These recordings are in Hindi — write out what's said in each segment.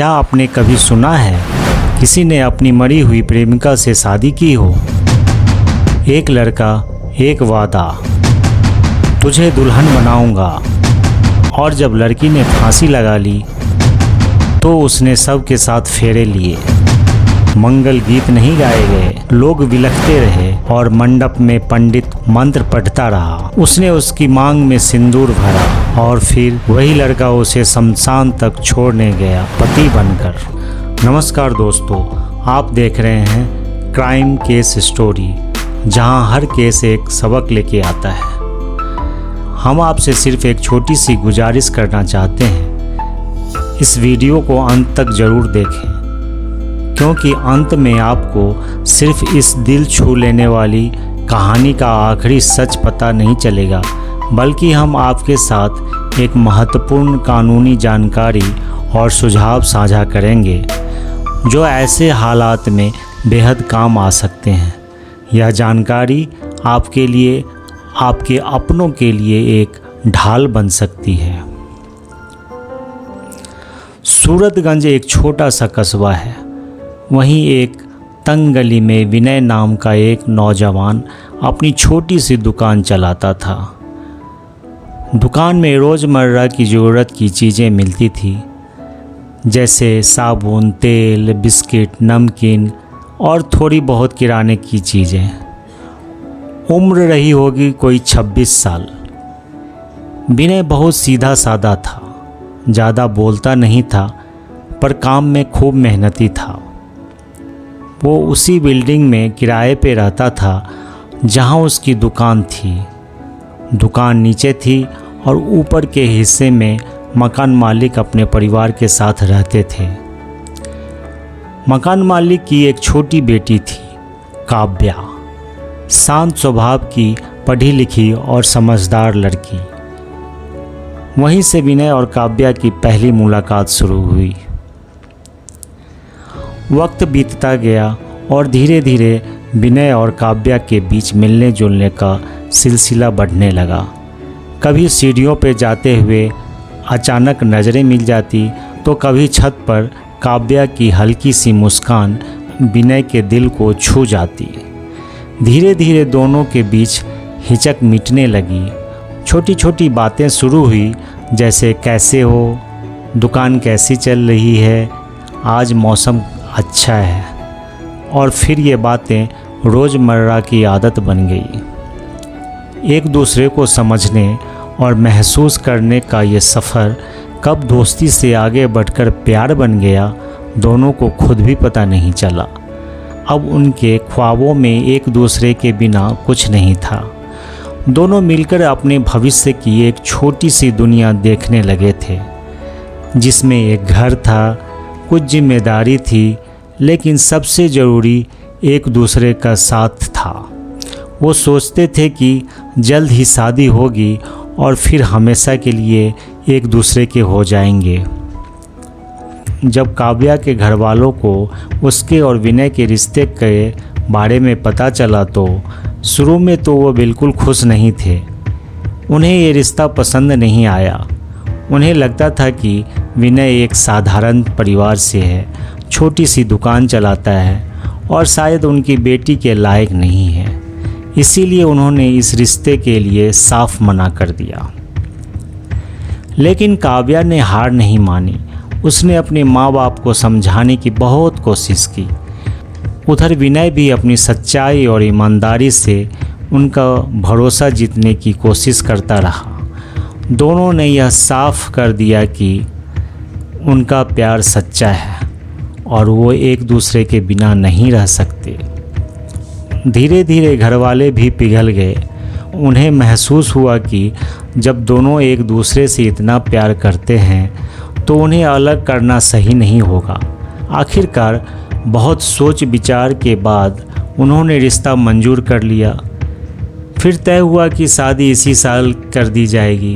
क्या आपने कभी सुना है किसी ने अपनी मरी हुई प्रेमिका से शादी की हो? एक लड़का, एक वादा, तुझे दुल्हन बनाऊंगा। और जब लड़की ने फांसी लगा ली तो उसने सबके साथ फेरे लिए। मंगल गीत नहीं गाए गए, लोग बिलखते रहे और मंडप में पंडित मंत्र पढ़ता रहा। उसने उसकी मांग में सिंदूर भरा और फिर वही लड़का उसे शमशान तक छोड़ने गया पति बनकर। नमस्कार दोस्तों, आप देख रहे हैं क्राइम केस स्टोरी, जहां हर केस एक सबक लेके आता है। हम आपसे सिर्फ एक छोटी सी गुजारिश करना चाहते हैं, इस वीडियो को अंत तक ज़रूर देखें, क्योंकि अंत में आपको सिर्फ इस दिल छू लेने वाली कहानी का आखिरी सच पता नहीं चलेगा, बल्कि हम आपके साथ एक महत्वपूर्ण कानूनी जानकारी और सुझाव साझा करेंगे जो ऐसे हालात में बेहद काम आ सकते हैं। यह जानकारी आपके लिए, आपके अपनों के लिए एक ढाल बन सकती है। सूरतगंज एक छोटा सा कस्बा है। वहीं एक तंग गली में विनय नाम का एक नौजवान अपनी छोटी सी दुकान चलाता था। दुकान में रोज़मर्रा की ज़रूरत की चीज़ें मिलती थी, जैसे साबुन, तेल, बिस्किट, नमकीन और थोड़ी बहुत किराने की चीज़ें। उम्र रही होगी कोई 26 साल। विनय बहुत सीधा साधा था, ज़्यादा बोलता नहीं था, पर काम में खूब मेहनती था। वो उसी बिल्डिंग में किराए पे रहता था जहां उसकी दुकान थी। दुकान नीचे थी और ऊपर के हिस्से में मकान मालिक अपने परिवार के साथ रहते थे। मकान मालिक की एक छोटी बेटी थी, काव्या, शांत स्वभाव की, पढ़ी लिखी और समझदार लड़की। वहीं से विनय और काव्या की पहली मुलाकात शुरू हुई। वक्त बीतता गया और धीरे धीरे विनय और काव्या के बीच मिलने जुलने का सिलसिला बढ़ने लगा। कभी सीढ़ियों पर जाते हुए अचानक नज़रें मिल जाती तो कभी छत पर काव्या की हल्की सी मुस्कान विनय के दिल को छू जाती। धीरे धीरे दोनों के बीच हिचक मिटने लगी। छोटी छोटी बातें शुरू हुई, जैसे कैसे हो, दुकान कैसी चल रही है, आज मौसम अच्छा है। और फिर ये बातें रोज़मर्रा की आदत बन गई। एक दूसरे को समझने और महसूस करने का ये सफ़र कब दोस्ती से आगे बढ़कर प्यार बन गया, दोनों को खुद भी पता नहीं चला। अब उनके ख्वाबों में एक दूसरे के बिना कुछ नहीं था। दोनों मिलकर अपने भविष्य की एक छोटी सी दुनिया देखने लगे थे, जिसमें एक घर था, कुछ जिम्मेदारी थी, लेकिन सबसे ज़रूरी एक दूसरे का साथ था। वो सोचते थे कि जल्द ही शादी होगी और फिर हमेशा के लिए एक दूसरे के हो जाएंगे। जब काव्या के घर वालों को उसके और विनय के रिश्ते के बारे में पता चला तो शुरू में तो वो बिल्कुल खुश नहीं थे। उन्हें ये रिश्ता पसंद नहीं आया। उन्हें लगता था कि विनय एक साधारण परिवार से है, छोटी सी दुकान चलाता है और शायद उनकी बेटी के लायक नहीं है। इसीलिए उन्होंने इस रिश्ते के लिए साफ मना कर दिया। लेकिन काव्या ने हार नहीं मानी। उसने अपने माँ बाप को समझाने की बहुत कोशिश की। उधर विनय भी अपनी सच्चाई और ईमानदारी से उनका भरोसा जीतने की कोशिश करता रहा। दोनों ने यह साफ कर दिया कि उनका प्यार सच्चा है और वो एक दूसरे के बिना नहीं रह सकते। धीरे धीरे घरवाले भी पिघल गए। उन्हें महसूस हुआ कि जब दोनों एक दूसरे से इतना प्यार करते हैं तो उन्हें अलग करना सही नहीं होगा। आखिरकार बहुत सोच विचार के बाद उन्होंने रिश्ता मंजूर कर लिया। फिर तय हुआ कि शादी इसी साल कर दी जाएगी।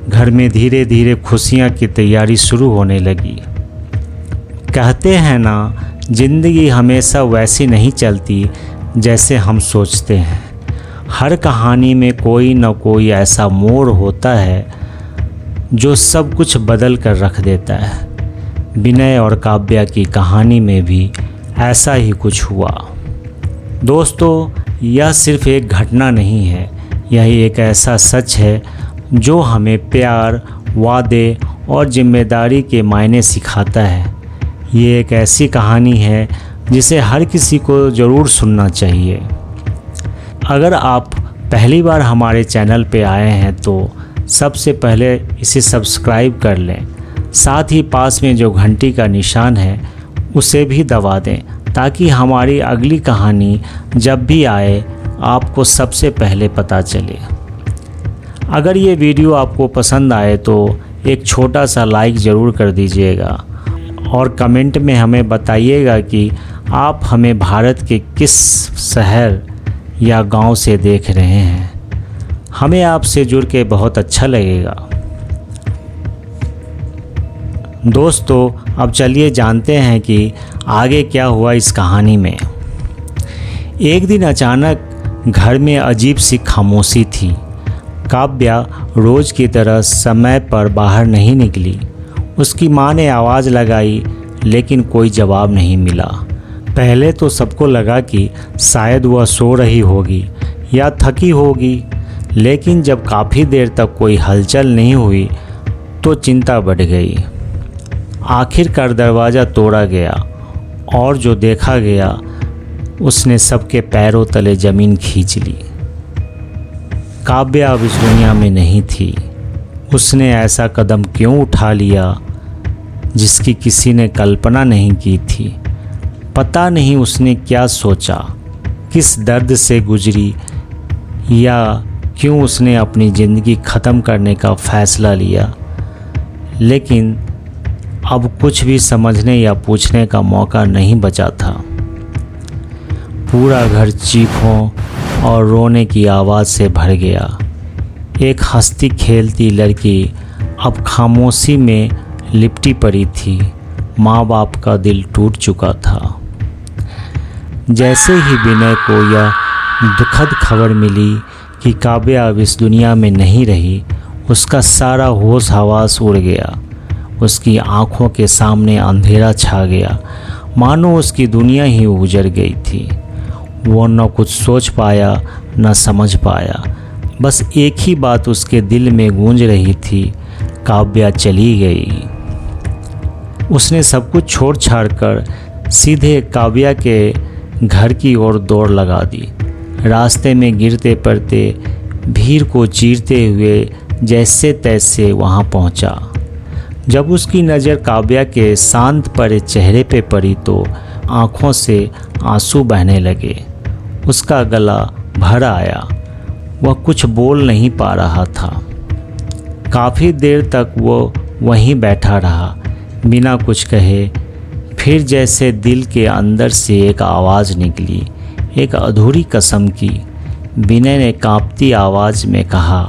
घर में धीरे धीरे खुशियां की तैयारी शुरू होने लगी। कहते हैं ना, ज़िंदगी हमेशा वैसी नहीं चलती जैसे हम सोचते हैं। हर कहानी में कोई न कोई ऐसा मोड़ होता है जो सब कुछ बदल कर रख देता है। विनय और काव्या की कहानी में भी ऐसा ही कुछ हुआ। दोस्तों, यह सिर्फ एक घटना नहीं है, यह एक ऐसा सच है जो हमें प्यार, वादे और जिम्मेदारी के मायने सिखाता है। ये एक ऐसी कहानी है जिसे हर किसी को ज़रूर सुनना चाहिए। अगर आप पहली बार हमारे चैनल पे आए हैं तो सबसे पहले इसे सब्सक्राइब कर लें, साथ ही पास में जो घंटी का निशान है उसे भी दबा दें, ताकि हमारी अगली कहानी जब भी आए आपको सबसे पहले पता चले। अगर ये वीडियो आपको पसंद आए तो एक छोटा सा लाइक ज़रूर कर दीजिएगा और कमेंट में हमें बताइएगा कि आप हमें भारत के किस शहर या गांव से देख रहे हैं। हमें आपसे जुड़ के बहुत अच्छा लगेगा। दोस्तों, अब चलिए जानते हैं कि आगे क्या हुआ इस कहानी में। एक दिन अचानक घर में अजीब सी खामोशी थी। काव्या रोज़ की तरह समय पर बाहर नहीं निकली। उसकी माँ ने आवाज़ लगाई लेकिन कोई जवाब नहीं मिला। पहले तो सबको लगा कि शायद वह सो रही होगी या थकी होगी, लेकिन जब काफ़ी देर तक कोई हलचल नहीं हुई तो चिंता बढ़ गई। आखिरकार दरवाज़ा तोड़ा गया और जो देखा गया उसने सबके पैरों तले ज़मीन खींच ली। काव्या अब इस दुनिया में नहीं थी। उसने ऐसा कदम क्यों उठा लिया जिसकी किसी ने कल्पना नहीं की थी। पता नहीं उसने क्या सोचा, किस दर्द से गुजरी, या क्यों उसने अपनी ज़िंदगी ख़त्म करने का फ़ैसला लिया। लेकिन अब कुछ भी समझने या पूछने का मौका नहीं बचा था। पूरा घर चीखों और रोने की आवाज़ से भर गया। एक हंसती खेलती लड़की अब खामोशी में लिपटी पड़ी थी। माँ बाप का दिल टूट चुका था। जैसे ही विनय को यह दुखद खबर मिली कि काव्या अब इस दुनिया में नहीं रही, उसका सारा होश हवास उड़ गया। उसकी आँखों के सामने अंधेरा छा गया, मानो उसकी दुनिया ही उजड़ गई थी। वो न कुछ सोच पाया न समझ पाया। बस एक ही बात उसके दिल में गूंज रही थी, काव्या चली गई। उसने सब कुछ छोड़ छाड़ कर सीधे काव्या के घर की ओर दौड़ लगा दी। रास्ते में गिरते पड़ते, भीड़ को चीरते हुए जैसे तैसे वहाँ पहुँचा। जब उसकी नज़र काव्या के शांत पड़े चेहरे पे पड़ी तो आँखों से आंसू बहने लगे। उसका गला भर आया। वह कुछ बोल नहीं पा रहा था। काफ़ी देर तक वो वहीं बैठा रहा बिना कुछ कहे। फिर जैसे दिल के अंदर से एक आवाज़ निकली, एक अधूरी कसम की। विनय ने कांपती आवाज़ में कहा,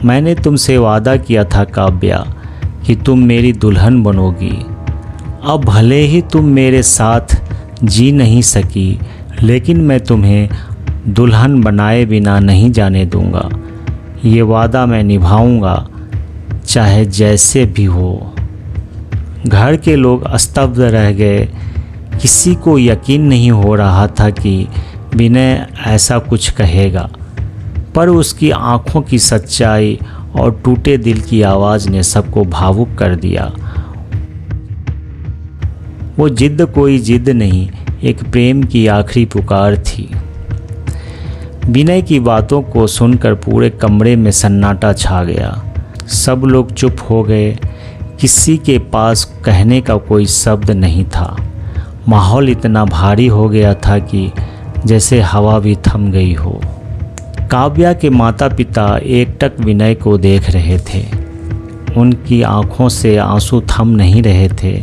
मैंने तुमसे वादा किया था काव्या कि तुम मेरी दुल्हन बनोगी। अब भले ही तुम मेरे साथ जी नहीं सकी, लेकिन मैं तुम्हें दुल्हन बनाए बिना नहीं जाने दूंगा। ये वादा मैं निभाऊंगा, चाहे जैसे भी हो। घर के लोग स्तब्ध रह गए। किसी को यकीन नहीं हो रहा था कि विनय ऐसा कुछ कहेगा, पर उसकी आंखों की सच्चाई और टूटे दिल की आवाज़ ने सबको भावुक कर दिया। वो जिद कोई जिद नहीं, एक प्रेम की आखिरी पुकार थी। विनय की बातों को सुनकर पूरे कमरे में सन्नाटा छा गया। सब लोग चुप हो गए। किसी के पास कहने का कोई शब्द नहीं था। माहौल इतना भारी हो गया था कि जैसे हवा भी थम गई हो। काव्या के माता पिता एकटक विनय को देख रहे थे। उनकी आंखों से आंसू थम नहीं रहे थे।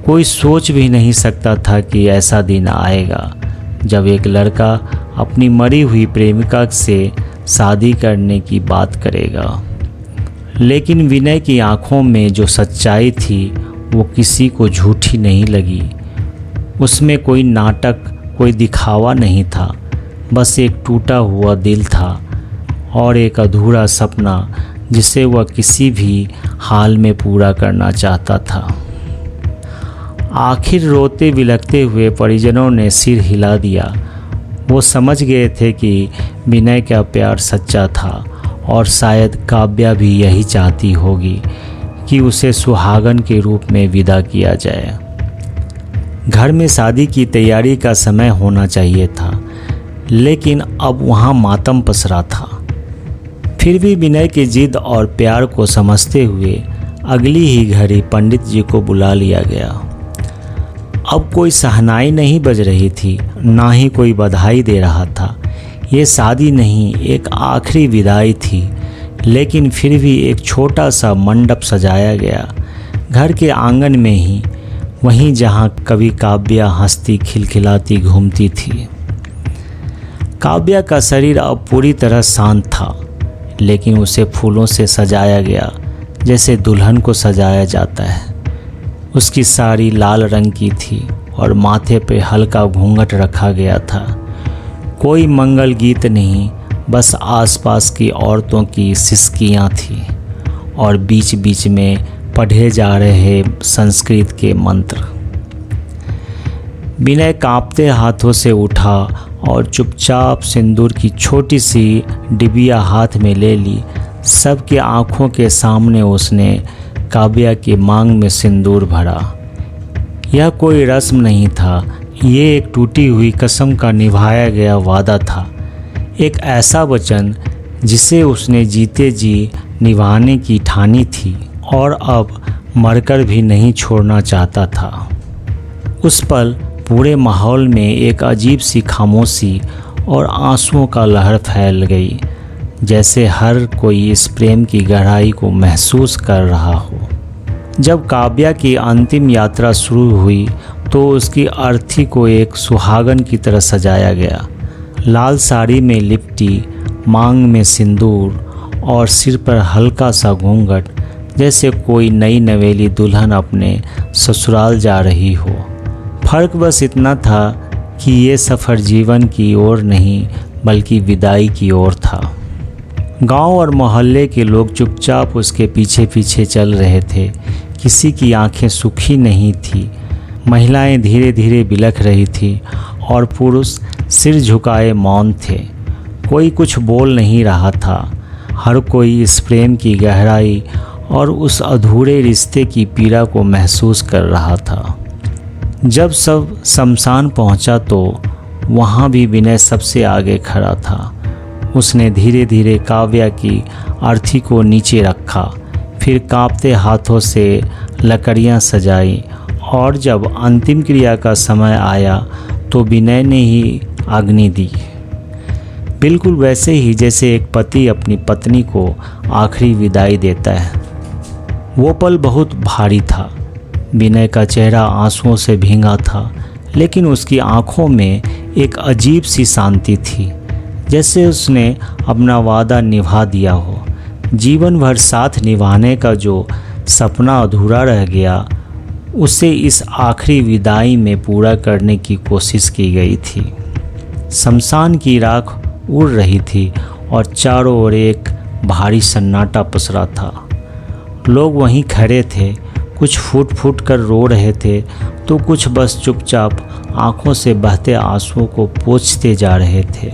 कोई सोच भी नहीं सकता था कि ऐसा दिन आएगा जब एक लड़का अपनी मरी हुई प्रेमिका से शादी करने की बात करेगा। लेकिन विनय की आंखों में जो सच्चाई थी वो किसी को झूठी नहीं लगी। उसमें कोई नाटक, कोई दिखावा नहीं था। बस एक टूटा हुआ दिल था और एक अधूरा सपना जिसे वह किसी भी हाल में पूरा करना चाहता था। आखिर रोते बिलखते हुए परिजनों ने सिर हिला दिया। वो समझ गए थे कि विनय का प्यार सच्चा था और शायद काव्या भी यही चाहती होगी कि उसे सुहागन के रूप में विदा किया जाए। घर में शादी की तैयारी का समय होना चाहिए था, लेकिन अब वहाँ मातम पसरा था। फिर भी विनय की जिद और प्यार को समझते हुए अगली ही घड़ी पंडित जी को बुला लिया गया। अब कोई शहनाई नहीं बज रही थी, ना ही कोई बधाई दे रहा था। ये शादी नहीं, एक आखिरी विदाई थी। लेकिन फिर भी एक छोटा सा मंडप सजाया गया, घर के आंगन में ही, वहीं जहाँ कभी काव्या हंसती खिलखिलाती घूमती थी। काव्या का शरीर अब पूरी तरह शांत था, लेकिन उसे फूलों से सजाया गया जैसे दुल्हन को सजाया जाता है। उसकी साड़ी लाल रंग की थी और माथे पे हल्का घूंघट रखा गया था। कोई मंगल गीत नहीं, बस आसपास की औरतों की सिसकियाँ थीं और बीच बीच में पढ़े जा रहे संस्कृत के मंत्र। विनय कांपते हाथों से उठा और चुपचाप सिंदूर की छोटी सी डिबिया हाथ में ले ली। सबके आंखों के सामने उसने काव्या की मांग में सिंदूर भरा। यह कोई रस्म नहीं था, ये एक टूटी हुई कसम का निभाया गया वादा था। एक ऐसा वचन जिसे उसने जीते जी निभाने की ठानी थी और अब मरकर भी नहीं छोड़ना चाहता था। उस पल पूरे माहौल में एक अजीब सी खामोशी और आंसुओं का लहर फैल गई, जैसे हर कोई इस प्रेम की गहराई को महसूस कर रहा हो। जब काव्या की अंतिम यात्रा शुरू हुई तो उसकी अर्थी को एक सुहागन की तरह सजाया गया। लाल साड़ी में लिपटी, मांग में सिंदूर और सिर पर हल्का सा घूंघट, जैसे कोई नई नवेली दुल्हन अपने ससुराल जा रही हो। फर्क बस इतना था कि ये सफ़र जीवन की ओर नहीं बल्कि विदाई की ओर था। गांव और मोहल्ले के लोग चुपचाप उसके पीछे पीछे चल रहे थे। किसी की आंखें सूखी नहीं थी। महिलाएं धीरे धीरे बिलख रही थी और पुरुष सिर झुकाए मौन थे। कोई कुछ बोल नहीं रहा था। हर कोई इस प्रेम की गहराई और उस अधूरे रिश्ते की पीड़ा को महसूस कर रहा था। जब सब शमशान पहुंचा तो वहां भी विनय सबसे आगे खड़ा था। उसने धीरे धीरे काव्या की अर्थी को नीचे रखा, फिर कांपते हाथों से लकड़ियां सजाई और जब अंतिम क्रिया का समय आया तो विनय ने ही अग्नि दी, बिल्कुल वैसे ही जैसे एक पति अपनी पत्नी को आखिरी विदाई देता है। वो पल बहुत भारी था। विनय का चेहरा आंसुओं से भींगा था, लेकिन उसकी आंखों में एक अजीब सी शांति थी, जैसे उसने अपना वादा निभा दिया हो। जीवन भर साथ निभाने का जो सपना अधूरा रह गया, उसे इस आखिरी विदाई में पूरा करने की कोशिश की गई थी। शमशान की राख उड़ रही थी और चारों ओर एक भारी सन्नाटा पसरा था। लोग वहीं खड़े थे, कुछ फूट फूट कर रो रहे थे तो कुछ बस चुपचाप आंखों से बहते आंसुओं को पोंछते जा रहे थे।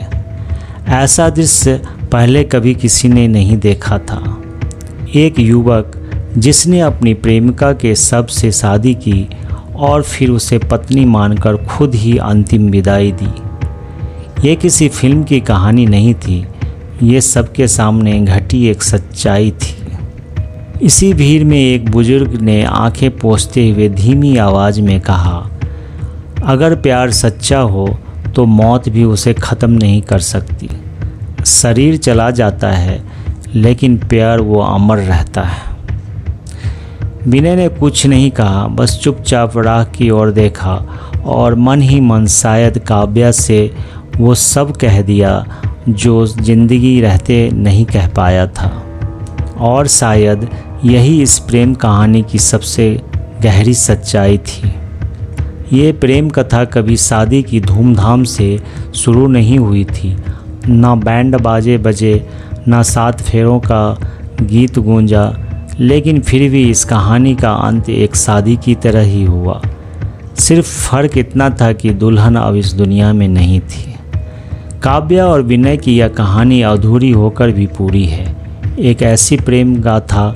ऐसा दृश्य पहले कभी किसी ने नहीं देखा था। एक युवक जिसने अपनी प्रेमिका के शव से शादी की और फिर उसे पत्नी मानकर खुद ही अंतिम विदाई दी। ये किसी फिल्म की कहानी नहीं थी, ये सबके सामने घटी एक सच्चाई थी। इसी भीड़ में एक बुजुर्ग ने आंखें पोंछते हुए धीमी आवाज़ में कहा, अगर प्यार सच्चा हो तो मौत भी उसे ख़त्म नहीं कर सकती। शरीर चला जाता है लेकिन प्यार वो अमर रहता है। विनय ने कुछ नहीं कहा, बस चुपचाप राह की ओर देखा और मन ही मन शायद काव्या से वो सब कह दिया जो जिंदगी रहते नहीं कह पाया था। और शायद यही इस प्रेम कहानी की सबसे गहरी सच्चाई थी। ये प्रेम कथा कभी शादी की धूमधाम से शुरू नहीं हुई थी। ना बैंड बाजे बजे, ना 7 फेरों का गीत गूंजा, लेकिन फिर भी इस कहानी का अंत एक शादी की तरह ही हुआ। सिर्फ फ़र्क इतना था कि दुल्हन अब इस दुनिया में नहीं थी। काव्या और विनय की यह कहानी अधूरी होकर भी पूरी है। एक ऐसी प्रेम गाथा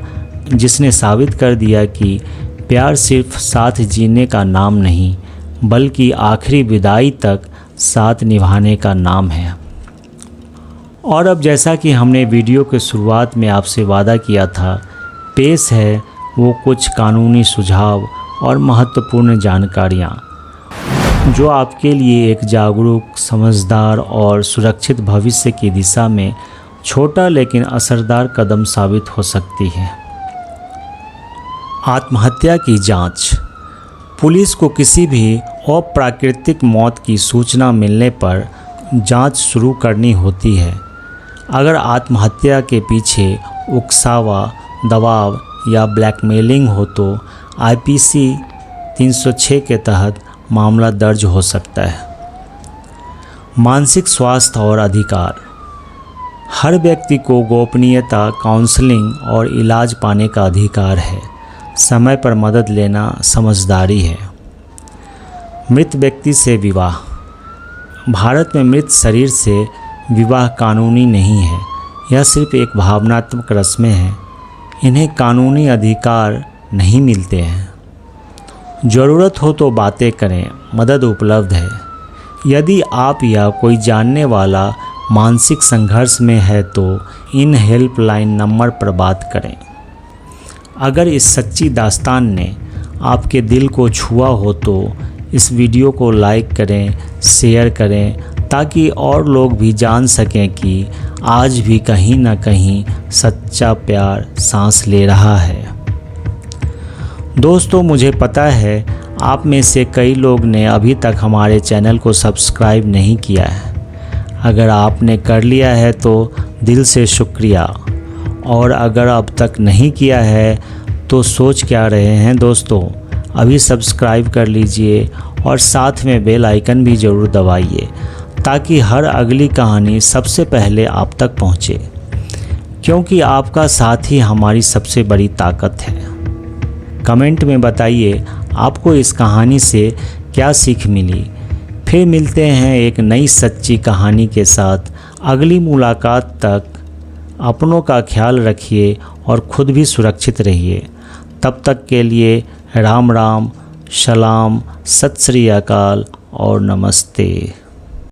जिसने साबित कर दिया कि प्यार सिर्फ साथ जीने का नाम नहीं, बल्कि आखिरी विदाई तक साथ निभाने का नाम है। और अब जैसा कि हमने वीडियो के शुरुआत में आपसे वादा किया था, पेश है वो कुछ कानूनी सुझाव और महत्वपूर्ण जानकारियाँ जो आपके लिए एक जागरूक, समझदार और सुरक्षित भविष्य की दिशा में छोटा लेकिन असरदार कदम साबित हो सकती है। आत्महत्या की जांच। पुलिस को किसी भी अप्राकृतिक मौत की सूचना मिलने पर जांच शुरू करनी होती है। अगर आत्महत्या के पीछे उकसावा, दबाव या ब्लैकमेलिंग हो तो आईपीसी 306 के तहत मामला दर्ज हो सकता है। मानसिक स्वास्थ्य और अधिकार। हर व्यक्ति को गोपनीयता, काउंसलिंग और इलाज पाने का अधिकार है। समय पर मदद लेना समझदारी है। मृत व्यक्ति से विवाह। भारत में मृत शरीर से विवाह कानूनी नहीं है, यह सिर्फ एक भावनात्मक रस्में हैं। इन्हें कानूनी अधिकार नहीं मिलते हैं। ज़रूरत हो तो बातें करें, मदद उपलब्ध है। यदि आप या कोई जानने वाला मानसिक संघर्ष में है तो इन हेल्पलाइन नंबर पर बात करें। अगर इस सच्ची दास्तान ने आपके दिल को छुआ हो तो इस वीडियो को लाइक करें, शेयर करें, ताकि और लोग भी जान सकें कि आज भी कहीं ना कहीं सच्चा प्यार सांस ले रहा है। दोस्तों, मुझे पता है आप में से कई लोग ने अभी तक हमारे चैनल को सब्सक्राइब नहीं किया है। अगर आपने कर लिया है तो दिल से शुक्रिया, और अगर अब तक नहीं किया है तो सोच क्या रहे हैं दोस्तों, अभी सब्सक्राइब कर लीजिए और साथ में बेल आइकन भी ज़रूर दबाइए ताकि हर अगली कहानी सबसे पहले आप तक पहुंचे, क्योंकि आपका साथ ही हमारी सबसे बड़ी ताकत है। कमेंट में बताइए आपको इस कहानी से क्या सीख मिली। फिर मिलते हैं एक नई सच्ची कहानी के साथ। अगली मुलाकात तक अपनों का ख्याल रखिए और खुद भी सुरक्षित रहिए। तब तक के लिए राम राम, सलाम, सत श्री अकाल और नमस्ते।